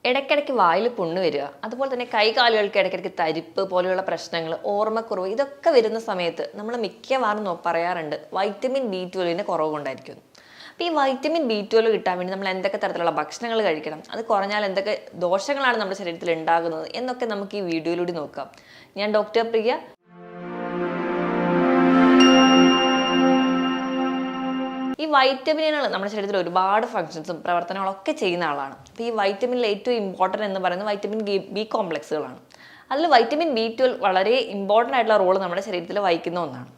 ഇടയ്ക്കിടയ്ക്ക് വായിൽ പുണ്ണ് വരിക, അതുപോലെ തന്നെ കൈകാലുകൾക്ക് ഇടയ്ക്കിടയ്ക്ക് തരിപ്പ് പോലെയുള്ള പ്രശ്നങ്ങൾ, ഓർമ്മക്കുറവ്, ഇതൊക്കെ വരുന്ന സമയത്ത് നമ്മൾ മിക്കവാറും പറയാറുണ്ട് വൈറ്റമിൻ B12 കുറവ് കൊണ്ടായിരിക്കും. അപ്പോൾ ഈ വൈറ്റമിൻ B12 കിട്ടാൻ വേണ്ടി നമ്മൾ എന്തൊക്കെ തരത്തിലുള്ള ഭക്ഷണങ്ങൾ കഴിക്കണം, അത് കുറഞ്ഞാൽ എന്തൊക്കെ ദോഷങ്ങളാണ് നമ്മുടെ ശരീരത്തിൽ ഉണ്ടാകുന്നത് എന്നൊക്കെ നമുക്ക് ഈ വീഡിയോയിലൂടെ നോക്കാം. ഞാൻ ഡോക്ടർ പ്രിയ. ഈ വൈറ്റമിനുകൾ നമ്മുടെ ശരീരത്തിൽ ഒരുപാട് ഫങ്ഷൻസും പ്രവർത്തനങ്ങളൊക്കെ ചെയ്യുന്ന ആളാണ്. അപ്പോൾ ഈ വൈറ്റമിനിൽ ഏറ്റവും ഇമ്പോർട്ടൻ്റ് എന്ന് പറയുന്നത് വൈറ്റമിൻ ബി കോംപ്ലക്സുകളാണ്. അതിൽ വൈറ്റമിൻ B12 വളരെ ഇമ്പോർട്ടൻ്റ് ആയിട്ടുള്ള റോൾ നമ്മുടെ ശരീരത്തിൽ വഹിക്കുന്ന ഒന്നാണ്.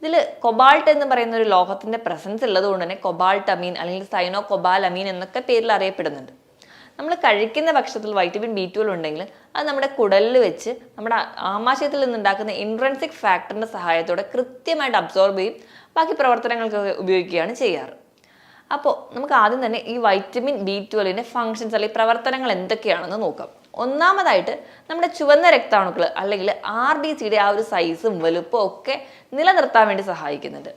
ഇതിൽ കൊബാൾട്ട് എന്ന് പറയുന്ന ഒരു ലോഹത്തിൻ്റെ പ്രസൻസ് ഉള്ളത് കൊണ്ട് തന്നെ കൊബാൾട്ടമീൻ അല്ലെങ്കിൽ സൈനോകൊബാലമീൻ എന്നൊക്കെ പേരിൽ അറിയപ്പെടുന്നുണ്ട്. നമ്മൾ കഴിക്കുന്ന ഭക്ഷണത്തിൽ വൈറ്റമിൻ B12 ഉണ്ടെങ്കിൽ അത് നമ്മുടെ കുടലിൽ വെച്ച് നമ്മുടെ ആമാശയത്തിൽ നിന്നുണ്ടാക്കുന്ന ഇൻട്രൻസിക് ഫാക്ടറിൻ്റെ സഹായത്തോടെ കൃത്യമായിട്ട് അബ്സോർബ് ചെയ്യും ബാക്കി പ്രവർത്തനങ്ങൾക്കൊക്കെ ഉപയോഗിക്കുകയാണ് ചെയ്യാറ്. അപ്പോൾ നമുക്ക് ആദ്യം തന്നെ ഈ വൈറ്റമിൻ B12 ഫങ്ഷൻസ് അല്ലെങ്കിൽ പ്രവർത്തനങ്ങൾ എന്തൊക്കെയാണെന്ന് നോക്കാം. ഒന്നാമതായിട്ട് നമ്മുടെ ചുവന്ന രക്താണുക്കൾ അല്ലെങ്കിൽ RBCയുടെ ആ ഒരു സൈസും വലുപ്പവും ഒക്കെ നിലനിർത്താൻ വേണ്ടി സഹായിക്കുന്നുണ്ട്.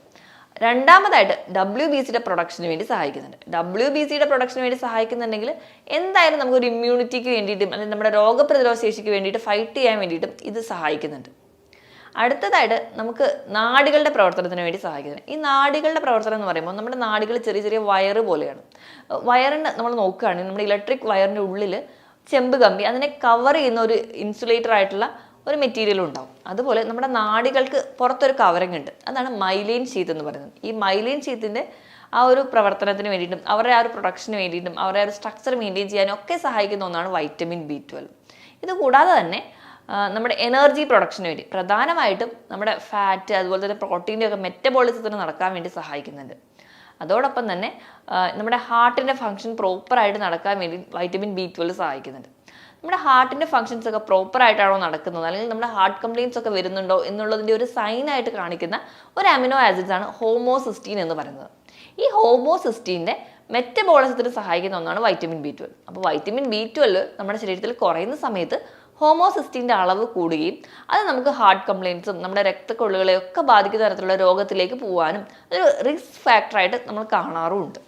രണ്ടാമതായിട്ട് WBCയുടെ പ്രൊഡക്ഷന് വേണ്ടി സഹായിക്കുന്നുണ്ട്. WBCയുടെ പ്രൊഡക്ഷന് വേണ്ടി സഹായിക്കുന്നുണ്ടെങ്കിൽ എന്തായാലും നമുക്കൊരു ഇമ്മ്യൂണിറ്റിക്ക് വേണ്ടിയിട്ടും അല്ലെങ്കിൽ നമ്മുടെ രോഗപ്രതിരോധ ശേഷിക്ക് വേണ്ടിയിട്ട് ഫൈറ്റ് ചെയ്യാൻ വേണ്ടിയിട്ടും ഇത് സഹായിക്കുന്നുണ്ട്. അടുത്തതായിട്ട് നമുക്ക് നാഡികളുടെ പ്രവർത്തനത്തിന് വേണ്ടി സഹായിക്കുന്നത്. ഈ നാഡികളുടെ പ്രവർത്തനം എന്ന് പറയുമ്പോൾ നമ്മുടെ നാഡികൾ ചെറിയ ചെറിയ വയറ് പോലെയാണ്. വയറിന് നമ്മൾ നോക്കുകയാണെങ്കിൽ നമ്മുടെ ഇലക്ട്രിക് വയറിൻ്റെ ഉള്ളിൽ ചെമ്പ് കമ്പി അതിനെ കവർ ചെയ്യുന്ന ഒരു ഇൻസുലേറ്റർ ആയിട്ടുള്ള ഒരു മെറ്റീരിയൽ ഉണ്ടാവും. അതുപോലെ നമ്മുടെ നാഡികൾക്ക് പുറത്തൊരു കവറിങ് ഉണ്ട്, അതാണ് മൈലൈൻ ഷീത്ത് എന്ന് പറയുന്നത്. ഈ മൈലൈൻ ഷീത്തിൻ്റെ ആ ഒരു പ്രവർത്തനത്തിന് വേണ്ടിയിട്ടും അവരുടെ ആ ഒരു പ്രൊഡക്ഷന് വേണ്ടിയിട്ടും അവരുടെ ആ ഒരു സ്ട്രക്ചർ മെയിൻറ്റെയിൻ ചെയ്യാനും ഒക്കെ സഹായിക്കുന്ന ഒന്നാണ് വൈറ്റമിൻ B12. ഇത് കൂടാതെ തന്നെ നമ്മുടെ എനർജി പ്രൊഡക്ഷന് വേണ്ടി പ്രധാനമായിട്ടും നമ്മുടെ ഫാറ്റ് അതുപോലെ തന്നെ പ്രോട്ടീൻ്റെ ഒക്കെ മെറ്റബോളിസത്തിന് നടക്കാൻ വേണ്ടി സഹായിക്കുന്നുണ്ട്. അതോടൊപ്പം തന്നെ നമ്മുടെ ഹാർട്ടിൻ്റെ ഫങ്ഷൻ പ്രോപ്പറായിട്ട് നടക്കാൻ വേണ്ടി വൈറ്റമിൻ B12 സഹായിക്കുന്നുണ്ട്. നമ്മുടെ ഹാർട്ടിൻ്റെ ഫങ്ഷൻസ് ഒക്കെ പ്രോപ്പറായിട്ടാണോ നടക്കുന്നത് അല്ലെങ്കിൽ നമ്മുടെ ഹാർട്ട് കംപ്ലയിൻസ് ഒക്കെ വരുന്നുണ്ടോ എന്നുള്ളതിൻ്റെ ഒരു സൈനായിട്ട് കാണിക്കുന്ന ഒരു അമിനോ ആസിഡ്സ് ആണ് ഹോമോസിസ്റ്റീൻ എന്ന് പറയുന്നത്. ഈ ഹോമോസിസ്റ്റീൻ്റെ മെറ്റബോളിസത്തിന് സഹായിക്കുന്ന ഒന്നാണ് വൈറ്റമിൻ B12. അപ്പോൾ വൈറ്റമിൻ B12 നമ്മുടെ ശരീരത്തിൽ കുറയുന്ന സമയത്ത് ഹോമോസിസ്റ്റീൻ്റെ അളവ് കൂടുകയും അത് നമുക്ക് ഹാർട്ട് കംപ്ലയിൻസും നമ്മുടെ രക്തക്കൊള്ളുകളെയൊക്കെ ബാധിക്കുന്ന തരത്തിലുള്ള രോഗത്തിലേക്ക് പോകാനും ഒരു റിസ്ക് ഫാക്ടറായിട്ട് നമ്മൾ കാണാറുമുണ്ട്.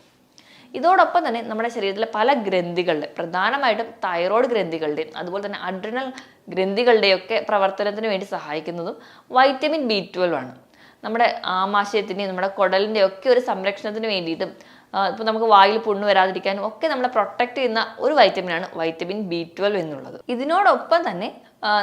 ഇതോടൊപ്പം തന്നെ നമ്മുടെ ശരീരത്തിലെ പല ഗ്രന്ഥികളുടെ പ്രധാനമായിട്ടും തൈറോയ്ഡ് ഗ്രന്ഥികളുടെയും അതുപോലെ തന്നെ അഡ്രിനൽ ഗ്രന്ഥികളുടെയൊക്കെ പ്രവർത്തനത്തിന് വേണ്ടി സഹായിക്കുന്നതും വൈറ്റമിൻ B12 ആണ്. നമ്മുടെ ആമാശയത്തിൻ്റെയും നമ്മുടെ കുടലിൻ്റെയും ഒക്കെ ഒരു സംരക്ഷണത്തിന് വേണ്ടിയിട്ടും ഇപ്പോൾ നമുക്ക് വായിൽ പുണ്ണ് വരാതിരിക്കാനും ഒക്കെ നമ്മളെ പ്രൊട്ടക്ട് ചെയ്യുന്ന ഒരു വൈറ്റമിനാണ് വൈറ്റമിൻ B12 എന്നുള്ളത്. ഇതിനോടൊപ്പം തന്നെ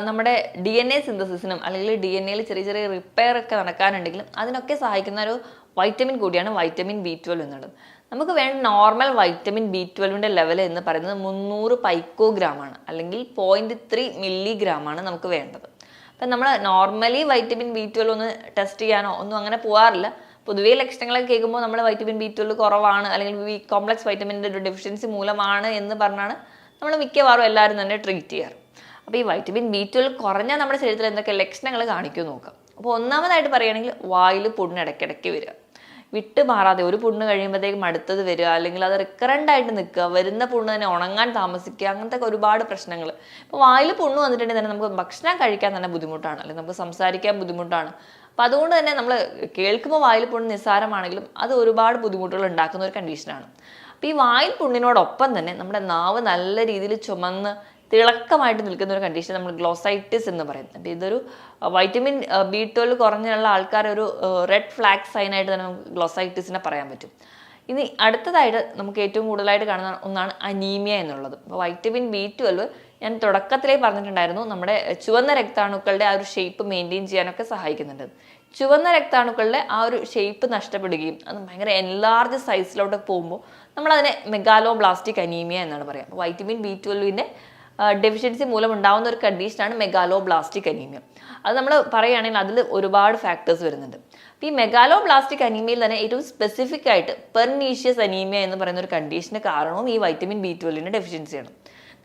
നമ്മുടെ DNA സിന്തസിസിനും അല്ലെങ്കിൽ DNA ചെറിയ ചെറിയ റിപ്പയർ ഒക്കെ നടക്കാനുണ്ടെങ്കിലും അതിനൊക്കെ സഹായിക്കുന്ന ഒരു വൈറ്റമിൻ കൂടിയാണ് വൈറ്റമിൻ B12 എന്നുള്ളത്. നമുക്ക് വേണ്ട നോർമൽ വൈറ്റമിൻ B12 ലെവൽ എന്ന് പറയുന്നത് 300 പൈക്കോഗ്രാമാണ് അല്ലെങ്കിൽ 0.3 മില്ലിഗ്രാമാണ് നമുക്ക് വേണ്ടത്. അപ്പം നമ്മൾ നോർമലി വൈറ്റമിൻ B12 ഒന്ന് ടെസ്റ്റ് ചെയ്യാനോ ഒന്നും അങ്ങനെ പോകാറില്ല. പൊതുവേ ലക്ഷണങ്ങളൊക്കെ കേൾക്കുമ്പോൾ നമ്മൾ വൈറ്റമിൻ B12 കുറവാണ് അല്ലെങ്കിൽ ബി കോംപ്ലക്സ് വൈറ്റമിൻ്റെ ഒരു ഡെഫിഷ്യൻസി മൂലമാണ് എന്ന് പറഞ്ഞാണ് നമ്മൾ മിക്കവാറും എല്ലാവരും തന്നെ ട്രീറ്റ് ചെയ്യാറ്. അപ്പോൾ ഈ വൈറ്റമിൻ B12 കുറഞ്ഞാൽ നമ്മുടെ ശരീരത്തിൽ എന്തൊക്കെ ലക്ഷണങ്ങൾ കാണിക്കുമെന്ന് നോക്കാം. അപ്പോൾ ഒന്നാമതായിട്ട് പറയുകയാണെങ്കിൽ വായിൽ പുണ്ണ് ഇടയ്ക്കിടയ്ക്ക് വരിക, വിട്ട് മാറാതെ ഒരു പുണ്ണ് കഴിയുമ്പോഴത്തേക്കും അടുത്തത് വരിക, അല്ലെങ്കിൽ അത് റിക്കറൻ്റ് ആയിട്ട് നിൽക്കുക, വരുന്ന പുണ്ണ് തന്നെ ഉണങ്ങാൻ താമസിക്കുക, അങ്ങനത്തെ ഒരുപാട് പ്രശ്നങ്ങൾ. ഇപ്പോൾ വായിൽ പുണ്ണ് വന്നിട്ടുണ്ടെങ്കിൽ തന്നെ നമുക്ക് ഭക്ഷണം കഴിക്കാൻ തന്നെ ബുദ്ധിമുട്ടാണ്, അല്ലെങ്കിൽ നമുക്ക് സംസാരിക്കാൻ ബുദ്ധിമുട്ടാണ്. അപ്പം അതുകൊണ്ട് തന്നെ നമ്മൾ കേൾക്കുമ്പോൾ വായിൽ പുണ്ണ് നിസ്സാരമാണെങ്കിലും അത് ഒരുപാട് ബുദ്ധിമുട്ടുകൾ ഉണ്ടാക്കുന്ന ഒരു കണ്ടീഷനാണ്. അപ്പോൾ ഈ വായിൽ പുണ്ണിനോടൊപ്പം തന്നെ നമ്മുടെ നാവ് നല്ല രീതിയിൽ ചുമന്ന് തിളക്കമായിട്ട് നിൽക്കുന്ന ഒരു കണ്ടീഷൻ നമ്മൾ ഗ്ലോസൈറ്റിസ് എന്ന് പറയും. അപ്പോൾ ഇതൊരു വൈറ്റമിൻ B12 കുറഞ്ഞുള്ള ആൾക്കാർ ഒരു റെഡ് ഫ്ലാഗ് സൈനായിട്ട് തന്നെ നമുക്ക് ഗ്ലോസൈറ്റിസിനെ പറയാൻ പറ്റും. ഇനി അടുത്തതായിട്ട് നമുക്ക് ഏറ്റവും കൂടുതലായിട്ട് കാണുന്ന ഒന്നാണ് അനീമിയ എന്നുള്ളത്. അപ്പോൾ വൈറ്റമിൻ B12 ഞാൻ തുടക്കത്തിലേ പറഞ്ഞിട്ടുണ്ടായിരുന്നു നമ്മുടെ ചുവന്ന രക്താണുക്കളുടെ ആ ഒരു ഷേപ്പ് മെയിൻറ്റെയിൻ ചെയ്യാനൊക്കെ സഹായിക്കുന്നുണ്ട്. ചുവന്ന രക്താണുക്കളുടെ ആ ഒരു ഷേപ്പ് നഷ്ടപ്പെടുകയും അത് ഭയങ്കര എൻലാർജ് സൈസിലോട്ട് പോകുമ്പോൾ നമ്മളതിനെ മെഗാലോബ്ലാസ്റ്റിക് അനീമിയ എന്നാണ് പറയുക. അപ്പോൾ വൈറ്റമിൻ B12 ഡെഫിഷ്യൻസി മൂലം ഉണ്ടാകുന്ന ഒരു കണ്ടീഷനാണ് മെഗാലോബ്ലാസ്റ്റിക് അനീമിയ. അത് നമ്മൾ പറയുകയാണെങ്കിൽ അതിൽ ഒരുപാട് ഫാക്ടേഴ്സ് വരുന്നുണ്ട്. അപ്പോൾ ഈ മെഗാലോബ്ലാസ്റ്റിക് അനീമിയയിൽ തന്നെ ഏറ്റവും സ്പെസിഫിക് ആയിട്ട് പെർനീഷ്യസ് അനീമിയ എന്ന് പറയുന്ന ഒരു കണ്ടീഷന് കാരണവും ഈ വൈറ്റമിൻ B12 ഡെഫിഷ്യൻസിയാണ്.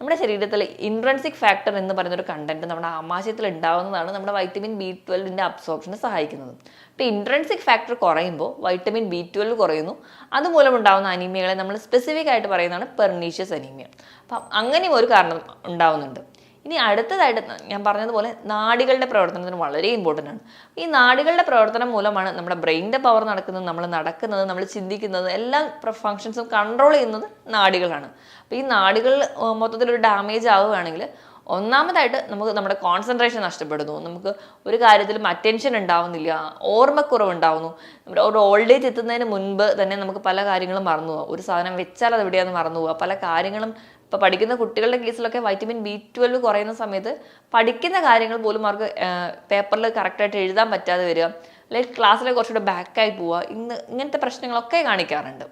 നമ്മുടെ ശരീരത്തിൽ ഇൻട്രൻസിക് ഫാക്ടർ എന്ന് പറയുന്ന ഒരു കണ്ടന്റ് നമ്മുടെ ആമാശയത്തിൽ ഉണ്ടാകുന്നതാണ് നമ്മുടെ വൈറ്റമിൻ B12 അബ്സോർപ്ഷന് സഹായിക്കുന്നത്. അപ്പോൾ ഇൻട്രൻസിക് ഫാക്ടർ കുറയുമ്പോൾ വൈറ്റമിൻ B12 കുറയുന്നു. അതുമൂലം ഉണ്ടാകുന്ന അനീമിയകളെ നമ്മൾ സ്പെസിഫിക് ആയിട്ട് പറയുന്നതാണ് പെർനീഷ്യസ് അനീമിയ. അപ്പം അങ്ങനെയും ഒരു കാരണം ഉണ്ടാവുന്നുണ്ട്. ഇനി അടുത്തതായിട്ട് ഞാൻ പറഞ്ഞതുപോലെ നാഡികളുടെ പ്രവർത്തനത്തിന് വളരെ ഇമ്പോർട്ടൻ്റ് ആണ്. ഈ നാഡികളുടെ പ്രവർത്തനം മൂലമാണ് നമ്മുടെ ബ്രെയിനിൻ്റെ പവർ നടക്കുന്നത്, നമ്മൾ നടക്കുന്നത്, നമ്മൾ ചിന്തിക്കുന്നത്, എല്ലാ ഫങ്ഷൻസും കൺട്രോൾ ചെയ്യുന്നത് നാഡികളാണ്. അപ്പോൾ ഈ നാഡികൾ മൊത്തത്തിലൊരു ഡാമേജ് ആവുകയാണെങ്കിൽ ഒന്നാമതായിട്ട് നമുക്ക് നമ്മുടെ കോൺസെൻട്രേഷൻ നഷ്ടപ്പെടുന്നു, നമുക്ക് ഒരു കാര്യത്തിലും അറ്റൻഷൻ ഉണ്ടാവുന്നില്ല, ഓർമ്മക്കുറവ് ഉണ്ടാവുന്നു. നമ്മുടെ ഒരു ഓൾഡ് ഏജ് എത്തുന്നതിന് മുൻപ് തന്നെ നമുക്ക് പല കാര്യങ്ങളും മറന്നു പോകാം. ഒരു സാധനം വെച്ചാൽ അത് എവിടെയാണെന്ന് മറന്നു പോവുക. പല കാര്യങ്ങളും ഇപ്പോൾ പഠിക്കുന്ന കുട്ടികളുടെ കേസിലൊക്കെ വൈറ്റമിൻ B12 കുറയുന്ന സമയത്ത് പഠിക്കുന്ന കാര്യങ്ങൾ പോലും അവർക്ക് പേപ്പറിൽ കറക്റ്റായിട്ട് എഴുതാൻ പറ്റാതെ വരിക, അല്ലെങ്കിൽ ക്ലാസ്സിൽ കുറച്ചുകൂടെ ബാക്കായി പോവുക, ഇങ്ങനത്തെ പ്രശ്നങ്ങളൊക്കെ കാണിക്കാറുണ്ട്.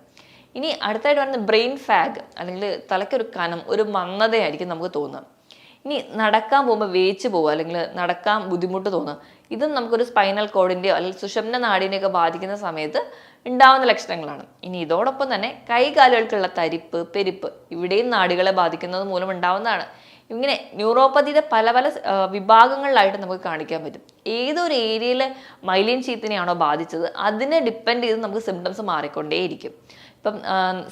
ഇനി അടുത്തായിട്ട് വരുന്ന ബ്രെയിൻ ഫാഗ്, അല്ലെങ്കിൽ തലയ്ക്കൊരു കനം, ഒരു മന്ദതയായിരിക്കും നമുക്ക് തോന്നുക. ഇനി നടക്കാൻ പോകുമ്പോൾ വേച്ച് പോവുക, അല്ലെങ്കിൽ നടക്കാൻ ബുദ്ധിമുട്ട് തോന്നുക, ഇതും നമുക്കൊരു സ്പൈനൽ കോഡിൻ്റെയോ അല്ലെങ്കിൽ സുഷുമ്ന നാഡിനെയൊക്കെ ബാധിക്കുന്ന സമയത്ത് ഉണ്ടാവുന്ന ലക്ഷണങ്ങളാണ്. ഇനി ഇതോടൊപ്പം തന്നെ കൈകാലുകൾക്കുള്ള തരിപ്പ്, പെരുപ്പ്, ഇവിടെയും നാഡികളെ ബാധിക്കുന്നത് മൂലം ഉണ്ടാവുന്നതാണ്. ഇങ്ങനെ ന്യൂറോപ്പതിയുടെ പല പല വിഭാഗങ്ങളിലായിട്ട് നമുക്ക് കാണിക്കാൻ പറ്റും. ഏതൊരു ഏരിയയിൽ മൈലിൻ ഷീത്തിനെയാണോ ബാധിച്ചത് അതിനെ ഡിപ്പെൻഡ് ചെയ്ത് നമുക്ക് സിംറ്റംസ് മാറിക്കൊണ്ടേയിരിക്കും. ഇപ്പം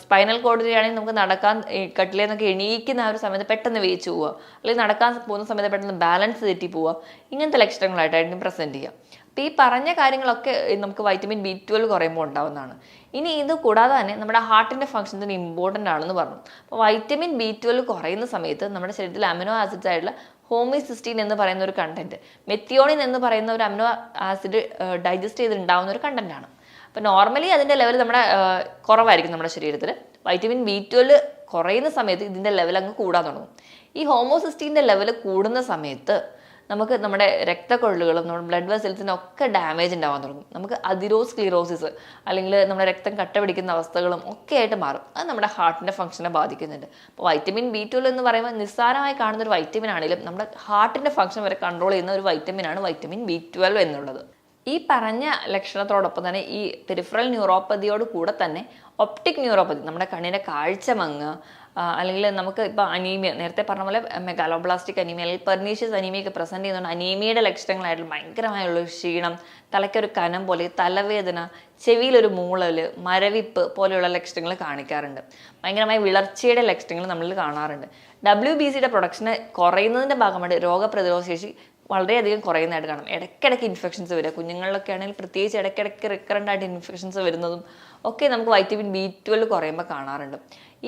സ്പൈനൽ കോഡിലാണെങ്കിൽ നമുക്ക് നടക്കാൻ കട്ടിലേന്നൊക്കെ എണീക്കുന്ന ആ ഒരു സമയത്ത് പെട്ടെന്ന് വേച്ച് പോവുക, അല്ലെങ്കിൽ നടക്കാൻ പോകുന്ന സമയത്ത് പെട്ടെന്ന് ബാലൻസ് തെറ്റി പോവുക, ഇങ്ങനത്തെ ലക്ഷണങ്ങളായിട്ടായിരിക്കും പ്രസൻറ്റ് ചെയ്യുക. അപ്പോൾ ഈ പറഞ്ഞ കാര്യങ്ങളൊക്കെ നമുക്ക് വൈറ്റമിൻ B12 കുറയുമ്പോൾ ഉണ്ടാവുന്നതാണ്. ഇനി ഇത് കൂടാതെ തന്നെ നമ്മുടെ ഹാർട്ടിൻ്റെ ഫംഗ്ഷൻസിന് ഇമ്പോർട്ടൻ്റ് ആണെന്ന് പറഞ്ഞു. അപ്പോൾ വൈറ്റമിൻ B12 കുറയുന്ന സമയത്ത് നമ്മുടെ ശരീരത്തിൽ അമിനോ ആസിഡ്സ് ആയിട്ടുള്ള ഹോമിസിസ്റ്റീൻ എന്ന് പറയുന്ന ഒരു കണ്ടന്റ്, മെത്തിയോണിൻ എന്ന് പറയുന്ന ഒരു അമിനോ ആസിഡ് ഡൈജസ്റ്റ് ചെയ്തുണ്ടാവുന്ന ഒരു കണ്ടന്റാണ്. അപ്പോൾ നോർമലി അതിൻ്റെ ലെവൽ നമ്മുടെ കുറവായിരിക്കും നമ്മുടെ ശരീരത്തിൽ. വൈറ്റമിൻ B12 കുറയുന്ന സമയത്ത് ഇതിൻ്റെ ലെവൽ അങ്ങ് കൂടാൻ തുടങ്ങും. ഈ ഹോമോസിസ്റ്റീൻ്റെ ലെവൽ കൂടുന്ന സമയത്ത് നമുക്ക് നമ്മുടെ രക്തക്കൊഴലുകളും നമ്മുടെ ബ്ലഡ് വെസൽസിനൊക്കെ ഡാമേജ് ഉണ്ടാവാൻ തുടങ്ങും. നമുക്ക് അതിരോസ്ക്ലിറോസിസ്, അല്ലെങ്കിൽ നമ്മുടെ രക്തം കട്ട പിടിക്കുന്ന അവസ്ഥകളും ഒക്കെ ആയിട്ട് മാറും. അത് നമ്മുടെ ഹാർട്ടിൻ്റെ ഫംഗ്ഷനെ ബാധിക്കുന്നുണ്ട്. അപ്പോൾ വൈറ്റമിൻ B12 എന്ന് പറയുമ്പോൾ നിസ്സാരമായി കാണുന്ന ഒരു വൈറ്റമിൻ ആണെങ്കിലും നമ്മുടെ ഹാർട്ടിൻ്റെ ഫംഗ്ഷൻ വരെ കൺട്രോൾ ചെയ്യുന്ന ഒരു വൈറ്റമിനാണ് വൈറ്റമിൻ B12 എന്നുള്ളത്. ഈ പറഞ്ഞ ലക്ഷണത്തോടൊപ്പം തന്നെ ഈ പെരിഫറൽ ന്യൂറോപ്പതിയോട് കൂടെ തന്നെ ഒപ്റ്റിക് ന്യൂറോപ്പതി, നമ്മുടെ കണ്ണിൻ്റെ കാഴ്ച മങ്ങുക, അല്ലെങ്കിൽ നമുക്ക് ഇപ്പോൾ അനീമിയ, നേരത്തെ പറഞ്ഞ പോലെ മെഗാലോബ്ലാസ്റ്റിക് അനീമിയ അല്ലെങ്കിൽ പെർനീഷ്യസ് അനീമിയൊക്കെ പ്രസൻറ്റ് ചെയ്യുന്നതുകൊണ്ട് അനീമിയയുടെ ലക്ഷണങ്ങളായിട്ടുള്ള ഭയങ്കരമായുള്ള ക്ഷീണം, തലയ്ക്കൊരു കനം പോലെ, തലവേദന, ചെവിയിലൊരു മൂളൽ, മരവിപ്പ് പോലെയുള്ള ലക്ഷണങ്ങൾ കാണിക്കാറുണ്ട്. ഭയങ്കരമായ വിളർച്ചയുടെ ലക്ഷണങ്ങൾ നമ്മൾ കാണാറുണ്ട്. WBCയുടെ പ്രൊഡക്ഷന് കുറയുന്നതിൻ്റെ ഭാഗമായിട്ട് രോഗപ്രതിരോധ ശേഷി വളരെയധികം കുറയുന്നതായിട്ട് കാണാം. ഇടയ്ക്കിടയ്ക്ക് ഇൻഫെക്ഷൻസ് വരിക, കുഞ്ഞുങ്ങളിലൊക്കെ ആണെങ്കിൽ പ്രത്യേകിച്ച് ഇടയ്ക്കിടയ്ക്ക് റിക്കറൻ്റ് ആയിട്ട് ഇൻഫെക്ഷൻസ് വരുന്നതും ഒക്കെ നമുക്ക് വൈറ്റമിൻ B12 കുറയുമ്പോൾ കാണാറുണ്ട്.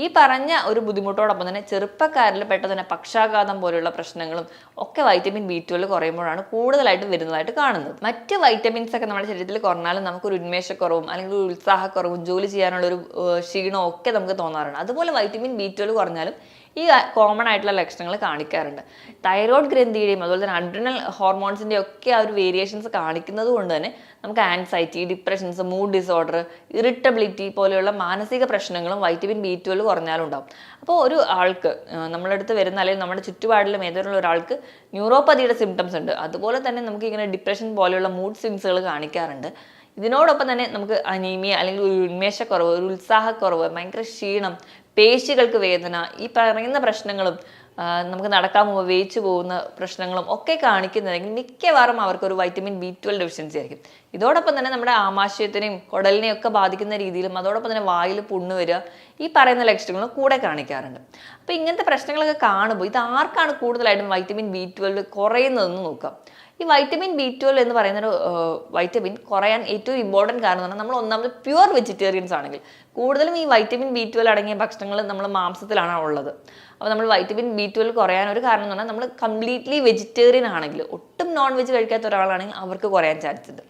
ഈ പറഞ്ഞ ഒരു ബുദ്ധിമുട്ടോടൊപ്പം തന്നെ ചെറുപ്പക്കാരിൽ പെട്ടെന്ന് തന്നെ പക്ഷാഘാതം പോലെയുള്ള പ്രശ്നങ്ങളും ഒക്കെ വൈറ്റമിൻ B12 കുറയുമ്പോഴാണ് കൂടുതലായിട്ട് വരുന്നതായിട്ട് കാണുന്നത്. മറ്റ് വൈറ്റമിൻസ് ഒക്കെ നമ്മുടെ ശരീരത്തിൽ കുറഞ്ഞാലും നമുക്കൊരു ഉന്മേഷക്കുറവും അല്ലെങ്കിൽ ഒരു ഉത്സാഹക്കുറവും ജോലി ചെയ്യാനുള്ളൊരു ക്ഷീണവും ഒക്കെ നമുക്ക് തോന്നാറുണ്ട്. അതുപോലെ വൈറ്റമിൻ B12 കുറഞ്ഞാലും ഈ കോമൺ ആയിട്ടുള്ള ലക്ഷണങ്ങൾ കാണിക്കാറുണ്ട്. തൈറോയ്ഡ് ഗ്രന്ഥിയുടെയും അതുപോലെ തന്നെ അഡ്രിനൽ ഹോർമോൺസിൻ്റെയും ഒക്കെ ആ ഒരു വേരിയേഷൻസ് കാണിക്കുന്നത് കൊണ്ട് തന്നെ നമുക്ക് anxiety, depressions, mood disorder, irritability പോലെയുള്ള മാനസിക പ്രശ്നങ്ങളും വൈറ്റമിൻ B12 കുറഞ്ഞാലും ഉണ്ടാവും. അപ്പോൾ ഒരു ആൾക്ക് നമ്മുടെ അടുത്ത് വരുന്ന അല്ലെങ്കിൽ നമ്മുടെ ചുറ്റുപാടിലും ഏതെങ്കിലും ഒരാൾക്ക് ന്യൂറോപ്പതിയുടെ സിംറ്റംസ് ഉണ്ട്, അതുപോലെ തന്നെ നമുക്ക് ഇങ്ങനെ ഡിപ്രഷൻ പോലെയുള്ള മൂഡ് സ്വിങ്സുകൾ കാണിക്കാറുണ്ട്. ഇതിനോടൊപ്പം തന്നെ നമുക്ക് അനീമിയ അല്ലെങ്കിൽ ഒരു ഉന്മേഷക്കുറവ്, ഒരു ഉത്സാഹക്കുറവ്, ഭയങ്കര ക്ഷീണം, പേശികൾക്ക് വേദന, ഈ പറയുന്ന പ്രശ്നങ്ങളും നമുക്ക് നടക്കാൻ പോകുമ്പോൾ വേച്ചു പോകുന്ന പ്രശ്നങ്ങളും ഒക്കെ കാണിക്കുന്നതെങ്കിൽ മിക്കവാറും അവർക്കൊരു വൈറ്റമിൻ B12 ഡെഫിഷ്യൻസി ആയിരിക്കും. ഇതോടൊപ്പം തന്നെ നമ്മുടെ ആമാശയത്തിനെയും കുടലിനെയും ഒക്കെ ബാധിക്കുന്ന രീതിയിലും അതോടൊപ്പം തന്നെ വായിൽ പുണ്ണ് വരിക, ഈ പറയുന്ന ലക്ഷണങ്ങളും കൂടെ കാണിക്കാറുണ്ട്. അപ്പോൾ ഇങ്ങനത്തെ പ്രശ്നങ്ങളൊക്കെ കാണുമ്പോൾ ഇത് ആർക്കാണ് കൂടുതലായിട്ടും വൈറ്റമിൻ B12 കുറയുന്നതെന്ന് നോക്കാം. ഈ വൈറ്റമിൻ B12 എന്ന് പറയുന്നൊരു വൈറ്റമിൻ കുറയാൻ ഏറ്റവും ഇമ്പോർട്ടൻറ്റ് കാരണം എന്ന് പറഞ്ഞാൽ നമ്മൾ ഒന്നാമത് പ്യുവർ വെജിറ്റേറിയൻസ് ആണെങ്കിൽ കൂടുതലും ഈ വൈറ്റമിൻ B12 അടങ്ങിയ ഭക്ഷണങ്ങൾ നമ്മൾ മാംസത്തിലാണ് ഉള്ളത്. അപ്പോൾ നമ്മൾ വൈറ്റമിൻ B12 കുറയാൻ ഒരു കാരണം എന്ന് പറഞ്ഞാൽ നമ്മൾ കംപ്ലീറ്റ്ലി വെജിറ്റേറിയൻ ആണെങ്കിൽ, ഒട്ടും നോൺ വെജ് കഴിക്കാത്ത ഒരാളാണെങ്കിൽ അവർക്ക് കുറയാൻ ചാൻസ് ഉണ്ട്.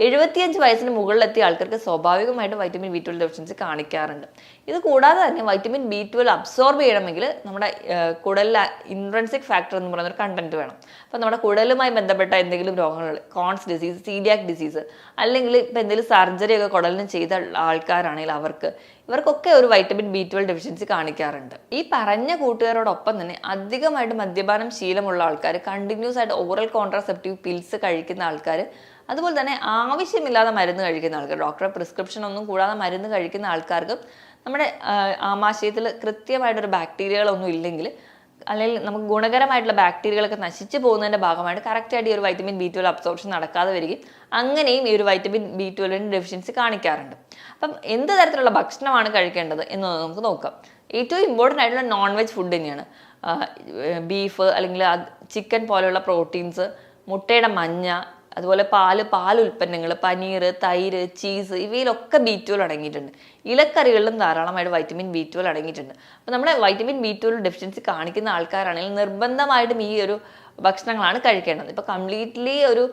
75 വയസ്സിന് മുകളിലെത്തിയ ആൾക്കാർക്ക് സ്വാഭാവികമായിട്ട് വൈറ്റമിൻ B12 ഡെഫിഷ്യൻസി കാണിക്കാറുണ്ട്. ഇത് കൂടാതെ തന്നെ വൈറ്റമിൻ B12 അബ്സോർബ് ചെയ്യണമെങ്കിൽ നമ്മുടെ കുടലിൽ ഇൻട്രൻസിക് ഫാക്ടർ എന്ന് പറയുന്ന ഒരു കണ്ടന്റ് വേണം. അപ്പോൾ നമ്മുടെ കുടലുമായി ബന്ധപ്പെട്ട എന്തെങ്കിലും രോഗങ്ങൾ, കോൺസ് ഡിസീസ്, സീലിയാക് ഡിസീസ്, അല്ലെങ്കിൽ ഇപ്പോൾ എന്തെങ്കിലും സർജറി ഒക്കെ കുടലിന് ചെയ്ത ആൾക്കാരാണെങ്കിൽ ഇവർക്കൊക്കെ ഒരു വൈറ്റമിൻ B12 ഡെഫിഷ്യൻസി കാണിക്കാറുണ്ട്. ഈ പറഞ്ഞ കൂട്ടുകാരോടൊപ്പം തന്നെ അധികമായിട്ട് മദ്യപാനം ശീലമുള്ള ആൾക്കാർ, കണ്ടിന്യൂസ് ആയിട്ട് ഓറൽ കോൺട്രാസെപ്റ്റീവ് പിൽസ് കഴിക്കുന്ന ആൾക്കാർ, അതുപോലെ തന്നെ ആവശ്യമില്ലാതെ മരുന്ന് കഴിക്കുന്ന ആൾക്കാർ, ഡോക്ടറെ പ്രിസ്ക്രിപ്ഷൻ ഒന്നും കൂടാതെ മരുന്ന് കഴിക്കുന്ന ആൾക്കാർക്ക് നമ്മുടെ ആമാശയത്തിൽ കൃത്യമായിട്ടൊരു ബാക്ടീരിയകളൊന്നും ഇല്ലെങ്കിൽ, അല്ലെങ്കിൽ നമുക്ക് ഗുണകരമായിട്ടുള്ള ബാക്ടീരിയകളൊക്കെ നശിച്ചു പോകുന്നതിൻ്റെ ഭാഗമായിട്ട് കറക്റ്റായിട്ട് ഈ ഒരു വൈറ്റമിൻ B12 അബ്സോർപ്ഷൻ നടക്കാതെ വരികയും അങ്ങനെയും ഈ ഒരു വൈറ്റമിൻ B12 ഡെഫിഷ്യൻസി കാണിക്കാറുണ്ട്. അപ്പം എന്ത് തരത്തിലുള്ള ഭക്ഷണമാണ് കഴിക്കേണ്ടത് എന്ന് നമുക്ക് നോക്കാം. ഏറ്റവും ഇമ്പോർട്ടൻ്റ് ആയിട്ടുള്ള നോൺ വെജ് ഫുഡ് തന്നെയാണ്. ബീഫ് അല്ലെങ്കിൽ ചിക്കൻ പോലെയുള്ള പ്രോട്ടീൻസ്, മുട്ടയുടെ മഞ്ഞ, അതുപോലെ പാലുൽപ്പന്നങ്ങൾ, പനീർ, തൈര്, ചീസ്, ഇവയിലൊക്കെ B12 അടങ്ങിയിട്ടുണ്ട്. ഇലക്കറികളിലും ധാരാളമായിട്ട് വൈറ്റമിൻ B12 അടങ്ങിയിട്ടുണ്ട്. അപ്പോൾ നമ്മുടെ വൈറ്റമിൻ B12 ഡെഫിഷ്യൻസി കാണിക്കുന്ന ആൾക്കാരാണെങ്കിൽ നിർബന്ധമായിട്ടും ഈ ഒരു ഭക്ഷണങ്ങളാണ് കഴിക്കേണ്ടത്. ഇപ്പോൾ കംപ്ലീറ്റ്ലി ഒരു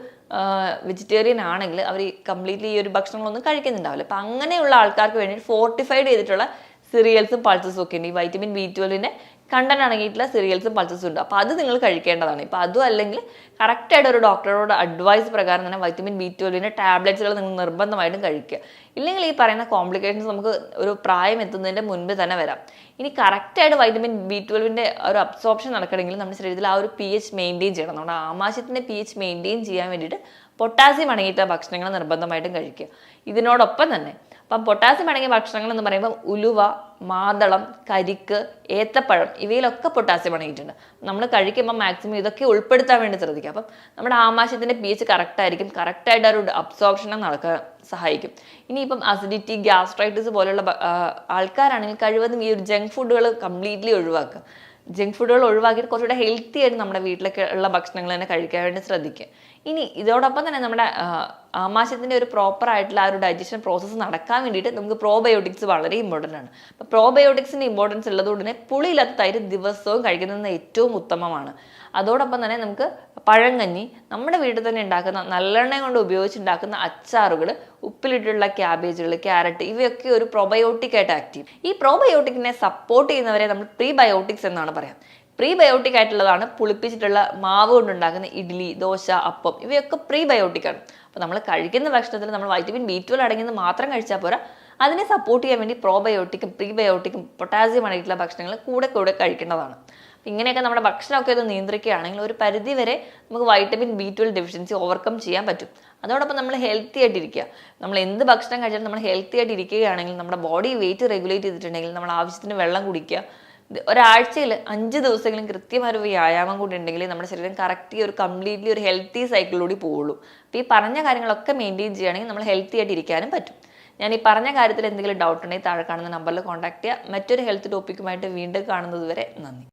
വെജിറ്റേറിയൻ ആണെങ്കിൽ അവർ കംപ്ലീറ്റ്ലി ഈ ഒരു ഭക്ഷണങ്ങളൊന്നും കഴിക്കുന്നുണ്ടാവില്ല. അപ്പം അങ്ങനെയുള്ള ആൾക്കാർക്ക് വേണ്ടി ഫോർട്ടിഫൈഡ് ചെയ്തിട്ടുള്ള സിറിയൽസും പൾസസും ഒക്കെ ഉണ്ട്. ഈ വൈറ്റമിൻ B12ന്റെ കണ്ടന്റ് അടങ്ങിയിട്ടുള്ള സിറിയൽസും പൾസസും ഉണ്ട്. അപ്പോൾ അത് നിങ്ങൾ കഴിക്കേണ്ടതാണ്. ഇപ്പോൾ അതും അല്ലെങ്കിൽ കറക്റ്റായിട്ട് ഒരു ഡോക്ടറോട് അഡ്വൈസ് പ്രകാരം തന്നെ വൈറ്റമിൻ B12ന്റെ ടാബ്ലറ്റ്സുകൾ നിങ്ങൾ നിർബന്ധമായിട്ടും കഴിക്കുക. ഇല്ലെങ്കിൽ ഈ പറയുന്ന കോംപ്ലിക്കേഷൻസ് നമുക്ക് ഒരു പ്രായം എത്തുന്നതിൻ്റെ മുൻപ് തന്നെ വരാം. ഇനി കറക്റ്റായിട്ട് വൈറ്റമിൻ B12ന്റെ ഒരു അബ്സോർപ്ഷൻ നടക്കണമെങ്കിൽ നമ്മുടെ ശരീരത്തിൽ ആ ഒരു pH മെയിൻറ്റെയിൻ ചെയ്യണം. നമ്മുടെ ആമാശയത്തിൻ്റെ pH മെയിൻറ്റെയിൻ ചെയ്യാൻ വേണ്ടിയിട്ട് പൊട്ടാസ്യം അടങ്ങിയിട്ടുള്ള ഭക്ഷണങ്ങൾ നിർബന്ധമായിട്ടും കഴിക്കുക. ഇതിനോടൊപ്പം തന്നെ അപ്പം പൊട്ടാസ്യം അടങ്ങിയ ഭക്ഷണങ്ങൾ എന്ന് പറയുമ്പോൾ ഉലുവ, മാതളം, കരിക്ക്, ഏത്തപ്പഴം, ഇവയിലൊക്കെ പൊട്ടാസ്യം അടങ്ങിയിട്ടുണ്ട്. നമ്മൾ കഴിക്കുമ്പോൾ മാക്സിമം ഇതൊക്കെ ഉൾപ്പെടുത്താൻ വേണ്ടി ശ്രദ്ധിക്കുക. അപ്പം നമ്മുടെ ആമാശയത്തിൻ്റെ pH കറക്റ്റായിരിക്കും, കറക്റ്റായിട്ട് ഒരു അബ്സോർപ്ഷനും നടക്കാൻ സഹായിക്കും. ഇനിയിപ്പം അസിഡിറ്റി, ഗ്യാസ്ട്രൈറ്റിസ് പോലുള്ള ആൾക്കാരാണെങ്കിൽ കഴിവതും ഈ ഒരു ജങ്ക് ഫുഡുകൾ കംപ്ലീറ്റ്ലി ഒഴിവാക്കുക. ജങ്ക് ഫുഡുകൾ ഒഴിവാക്കിയിട്ട് കുറച്ചുകൂടെ ഹെൽത്തി ആയിട്ട് നമ്മുടെ വീട്ടിലൊക്കെ ഉള്ള ഭക്ഷണങ്ങൾ തന്നെ കഴിക്കാൻ വേണ്ടി ശ്രദ്ധിക്കുക. ഇനി ഇതോടൊപ്പം തന്നെ നമ്മുടെ ആമാശയത്തിൻ്റെ ഒരു പ്രോപ്പർ ആയിട്ടുള്ള ആ ഒരു ഡൈജഷൻ പ്രോസസ്സ് നടക്കാൻ വേണ്ടിയിട്ട് നമുക്ക് പ്രോബയോട്ടിക്സ് വളരെ ഇമ്പോർട്ടൻ്റ് ആണ്. അപ്പോൾ പ്രോബയോട്ടിക്സിൻ്റെ ഇമ്പോർട്ടൻസ് ഉള്ളതുകൊണ്ട് തന്നെ പുളിയില്ലാത്ത തൈര് ദിവസവും കഴിക്കുന്നത് ഏറ്റവും ഉത്തമമാണ്. അതോടൊപ്പം തന്നെ നമുക്ക് പഴങ്കഞ്ഞി, നമ്മുടെ വീട്ടിൽ തന്നെ ഉണ്ടാക്കുന്ന നല്ലെണ്ണ കൊണ്ട് ഉപയോഗിച്ചുണ്ടാക്കുന്ന അച്ചാറുകൾ, ഉപ്പിലിട്ടുള്ള ക്യാബേജുകൾ, ക്യാരറ്റ്, ഇവയൊക്കെ ഒരു പ്രോബയോട്ടിക് ആയിട്ട് ആക്ട് ചെയ്യും. ഈ പ്രോബയോട്ടിക്കിനെ സപ്പോർട്ട് ചെയ്യുന്നവരെ നമ്മൾ പ്രീബയോട്ടിക്സ് എന്നാണ് പറയാം. പ്രീബയോട്ടിക് ആയിട്ടുള്ളതാണ് പുളിപ്പിച്ചിട്ടുള്ള മാവ് കൊണ്ടുണ്ടാക്കുന്ന ഇഡ്ഡലി, ദോശ, അപ്പം, ഇവയൊക്കെ പ്രീബയോട്ടിക്കാണ്. അപ്പോൾ നമ്മൾ കഴിക്കുന്ന ഭക്ഷണത്തിൽ നമ്മൾ വൈറ്റമിൻ B12 അടങ്ങിയത് മാത്രം കഴിച്ചാൽ പോരാ, അതിനെ സപ്പോർട്ട് ചെയ്യാൻ വേണ്ടി പ്രോബയോട്ടിക്കും പ്രീബയോട്ടിക്കും പൊട്ടാസ്യം അടങ്ങിയിട്ടുള്ള ഭക്ഷണങ്ങൾ കൂടെ കഴിക്കേണ്ടതാണ്. ഇങ്ങനെയൊക്കെ നമ്മുടെ ഭക്ഷണമൊക്കെ ഇത് നിയന്ത്രിക്കുകയാണെങ്കിൽ ഒരു പരിധി വരെ നമുക്ക് വൈറ്റമിൻ B12 ഡെഫിഷ്യൻസി ഓവർകം ചെയ്യാൻ പറ്റും. അതോടൊപ്പം നമ്മൾ ഹെൽത്തി ആയിട്ടിരിക്കുക. നമ്മൾ എന്ത് ഭക്ഷണം കഴിച്ചാലും നമ്മൾ ഹെൽത്തി ആയിട്ട് ഇരിക്കുകയാണെങ്കിൽ, നമ്മുടെ ബോഡി വെയിറ്റ് റെഗുലേറ്റ് ചെയ്തിട്ടുണ്ടെങ്കിൽ, നമ്മൾ ആവശ്യത്തിന് വെള്ളം കുടിക്കുക, ഒരാഴ്ചയിൽ 5 ദിവസമെങ്കിലും കൃത്യമായ ഒരു വ്യായാമം കൂടി ഉണ്ടെങ്കിൽ നമ്മുടെ ശരീരം കറക്റ്റ് ഒരു കംപ്ലീറ്റ്ലി ഒരു ഹെൽത്തി സൈക്കിളിലൂടെ പോവുള്ളൂ. അപ്പോൾ ഈ പറഞ്ഞ കാര്യങ്ങളൊക്കെ മെയിൻറ്റെയിൻ ചെയ്യുകയാണെങ്കിൽ നമ്മൾ ഹെൽത്തി ആയിട്ട് ഇരിക്കാനും പറ്റും. ഞാൻ ഈ പറഞ്ഞ കാര്യത്തിൽ എന്തെങ്കിലും ഡൗട്ട് ഉണ്ടെങ്കിൽ താഴെ കാണുന്ന നമ്പറിൽ കോൺടാക്ട് ചെയ്യുക. മറ്റൊരു ഹെൽത്ത് ടോപ്പിക്കുമായിട്ട് വീണ്ടും കാണുന്നത് വരെ നന്ദി.